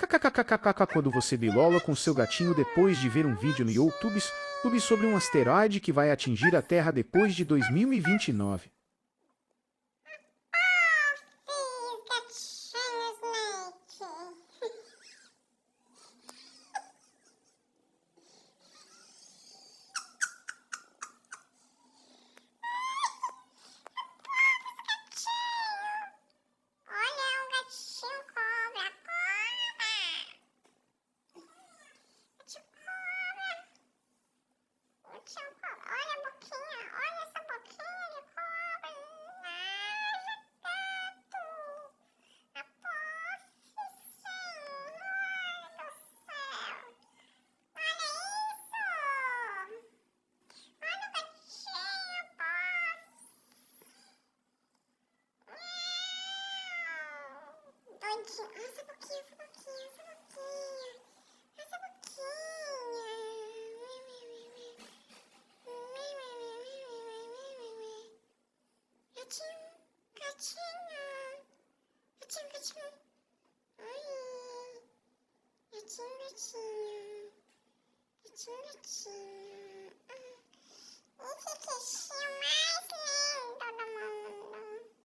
kkkkkk quando você bilola com seu gatinho depois de ver um vídeo no YouTube sobre um asteroide que vai atingir a Terra depois de 2029. Gatinhos, Nick. Olha, um gatinho cobra, cobra. Gatinho cobra. Gatinho cobra. Olha a boquinha, olha essa boquinha de cobra. Ai, gato. A posse, Senhor do céu. Olha isso. Olha o gatinho, posse. Doidinho. Essa boquinha, essa boquinha, essa boquinha. Essa boquinha. Gatinho, gatinho. Gatinho, gatinho. Oi. Gatinho, gatinho. Gatinho, gatinho. Esse queixinho mais lindo do mundo.